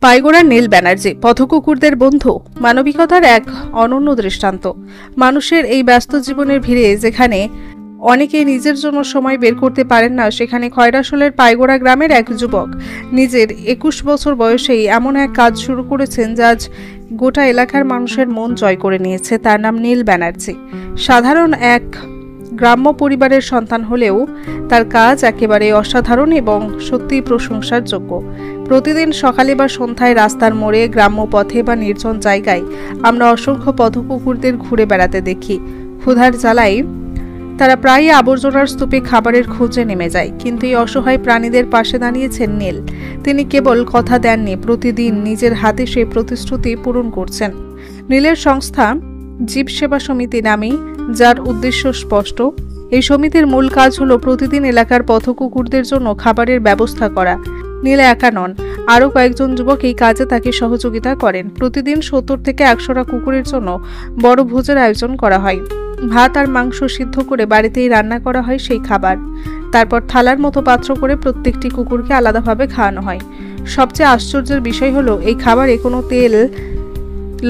পাইগোড়ার নীল ব্যানার্জি পথকুকুরদের বন্ধু, মানবিকতার এক অনন্য দৃষ্টান্ত। মানুষের এই ব্যস্ত জীবনের ভিড়ে যেখানে অনেকেই নিজের জন্য সময় বের করতে পারেন না, সেখানে খয়রাশোলের পাইগোড়া গ্রামের এক যুবক নিজের 21 বছর বয়সেই এমন এক কাজ শুরু করেছেন যা আজ গোটা এলাকার মানুষের মন জয় করে নিয়েছে। তার নাম নীল ব্যানার্জি। সাধারণ এক গ্রাম্য পরিবারের সন্তান হলেও তার কাজ একেবারে অসাধারণ এবং সত্যিই প্রশংসার যোগ্য। প্রতিদিন সকালে বা সন্ধ্যায় রাস্তার মোড়ে, গ্রাম্য পথে বা নির্জন জায়গায় আমরা অসংখ্য পথকুকুরদের ঘুরে বেড়াতে দেখি। ক্ষুধার জ্বালায় তারা প্রায়ই আবর্জনার স্তূপে খাবারের খোঁজে নেমে যায়, কিন্তু এই অসহায় প্রাণীদের পাশে দাঁড়িয়েছেন নীল। তিনি কেবল কথা দেননি, প্রতিদিন নিজের হাতে সেই প্রতিশ্রুতি পূরণ করছেন। নীলের সংস্থা জীব সেবা সমিতি নামে, যার উদ্দেশ্য স্পষ্ট। এই সমিতির মূল কাজ হলো প্রতিদিন এলাকার পথকুকুরদের জন্য খাবারের ব্যবস্থা করা। নীল একা নন, আরও কয়েকজন যুবক এই কাজে তাকে সহযোগিতা করেন। প্রতিদিন 70 থেকে 100টা কুকুরের জন্য বড় ভোজের আয়োজন করা হয়। ভাত আর মাংস সিদ্ধ করে বাড়িতেই রান্না করা হয় সেই খাবার। তারপর থালার মতো পাত্র করে প্রত্যেকটি কুকুরকে আলাদাভাবে খাওয়ানো হয়। সবচেয়ে আশ্চর্যের বিষয় হলো এই খাবারে কোনো তেল,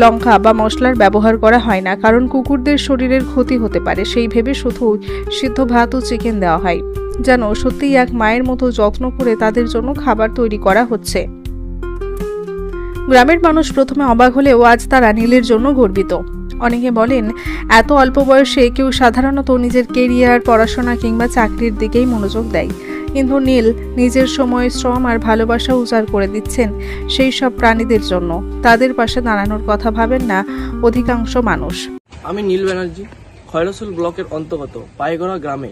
লঙ্কা বা মশলার ব্যবহার করা হয় না, কারণ কুকুরদের শরীরের ক্ষতি হতে পারে সেই ভেবে শুধু সিদ্ধ ভাত ও চিকেন দেওয়া হয়। যেন সত্যিই এক মায়ের মতো যত্ন করে তাদের জন্য খাবার তৈরি করা হচ্ছে। গ্রামের মানুষ প্রথমে অবাক হলেও আজ তারা নীলের জন্য গর্বিত। অনেকে বলেন, এত অল্প বয়সে কেউ সাধারণত নিজের কেরিয়ার, পড়াশোনা কিংবা চাকরির দিকেই মনোযোগ দেয়, কিন্তু নীল নিজের সময়, শ্রম আর ভালোবাসা উজাড় করে দিচ্ছেন সেই সব প্রাণীদের জন্য। তাদের পাশে দাঁড়ানোর কথা ভাবেন না অধিকাংশ মানুষ। আমি নীল ব্যানার্জি, খয়রাশোল ব্লকের অন্তর্গত পাইগোড়া গ্রামে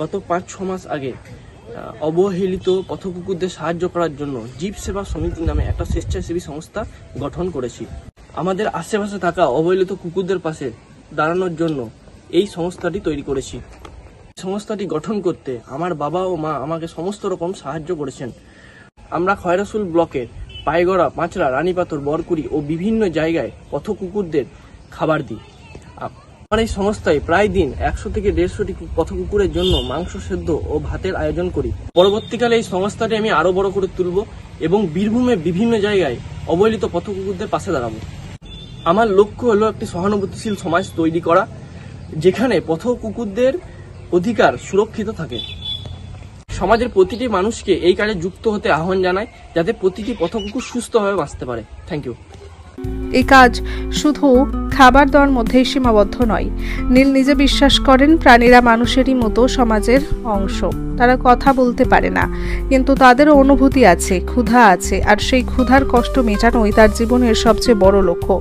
গত 5-6 মাস আগে অবহেলিত পথকুকুরদের সাহায্য করার জন্য জীব সেবা সমিতি নামে একটা স্বেচ্ছাসেবী সংস্থা গঠন করেছি। আমাদের আশেপাশে থাকা অবহেলিত কুকুরদের পাশে দাঁড়ানোর জন্য এই সংস্থাটি তৈরি করেছি। সংস্থাটি গঠন করতে আমার বাবা ও মা আমাকে সমস্ত রকম সাহায্য করেছেন। আমরা খয়রাশোল ব্লকের পাইগোড়া, পাঁচড়া, রানীপাথর, বরকুড়ি ও বিভিন্ন জায়গায় পথকুকুরদের খাবার দিই। আমার এই সংস্থায় প্রায় দিন 100 থেকে 150টি পথকুকুরের জন্য মাংস সেদ্ধ ও ভাতের আয়োজন করি। পরবর্তীকালে এই সংস্থাটি আমি আরো বড় করে তুলব এবং বীরভূমে বিভিন্ন জায়গায় অবহেলিত পথকুকুরদের পাশে দাঁড়াবো। আমার লক্ষ্য হলো একটি সহানুভূতিশীল সমাজ তৈরি করা, যেখানে পথকুকুরদের অধিকার সুরক্ষিত থাকে। সমাজের প্রতিটি মানুষকে এই কাজে যুক্ত হতে আহ্বান জানাই, যাতে প্রতিটি পথকুকুর সুস্থভাবে বাঁচতে পারে। Thank you. এই কাজ শুধু খাবার দেওয়ার মধ্যেই সীমাবদ্ধ নয়। নীল নিজে বিশ্বাস করেন প্রাণীরা মানুষেরই মতো সমাজের অংশ। তারা কথা বলতে পারে না, কিন্তু তাদেরও অনুভূতি আছে, ক্ষুধা আছে, আর সেই ক্ষুধার কষ্ট মেটানোই তার জীবনের সবচেয়ে বড় লক্ষ্য।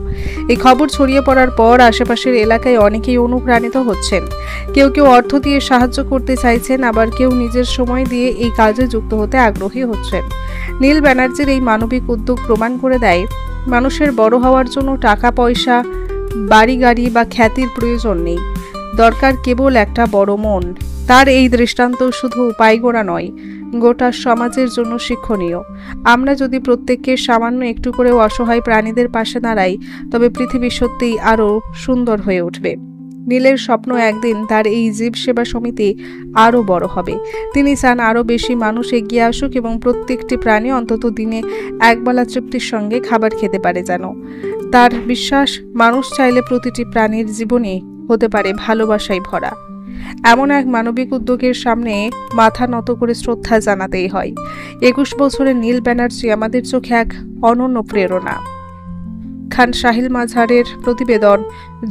এই খবর ছড়িয়ে পড়ার পর আশেপাশের এলাকায় অনেকেই অনুপ্রাণিত হচ্ছেন। কেউ কেউ অর্থ দিয়ে সাহায্য করতে চাইছেন, আবার কেউ নিজের সময় দিয়ে এই কাজে যুক্ত হতে আগ্রহী হচ্ছেন। নীল ব্যানার্জির এই মানবিক উদ্যোগ প্রমাণ করে দেয়, মানুষের বড় হওয়ার জন্য টাকা পয়সা, বাড়ি গাড়ি বা খ্যাতির প্রয়োজন নেই, দরকার কেবল একটা বড় মন। তার এই দৃষ্টান্ত শুধু পাইগোড়া নয়, গোটা সমাজের জন্য শিক্ষণীয়। আমরা যদি প্রত্যেককে সামান্য একটু করেও অসহায় প্রাণীদের পাশে দাঁড়াই, তবে পৃথিবী সত্যিই আরো সুন্দর হয়ে উঠবে। নীলের স্বপ্ন একদিন তার এই জীব সেবা সমিতি আরো বড় হবে। তিনি চান আরো বেশি মানুষ এগিয়ে আসুক এবং প্রত্যেকটি প্রাণী অন্তত দিনে একবেলা তৃপ্তির সঙ্গে খাবার খেতে পারে। যেন তার বিশ্বাস, মানুষ চাইলে প্রতিটি প্রাণীর জীবনে হতে পারে ভালোবাসায় ভরা। এমন এক মানবিক উদ্যোগের সামনে মাথা নত করে শ্রদ্ধা জানাতেই হয়। 21 বছরের নীল ব্যানার্জি আমাদের চোখে এক অনন্য প্রেরণা। খান সাহিল মাঝারের প্রতিবেদন,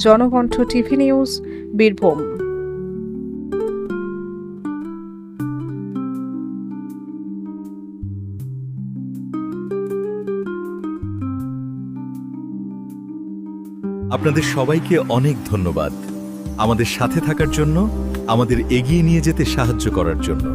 জনকণ্ঠ টিভি নিউজ, বীরভূম। আপনাদের সবাইকে অনেক ধন্যবাদ আমাদের সাথে থাকার জন্য, আমাদের এগিয়ে নিয়ে যেতে সাহায্য করার জন্য।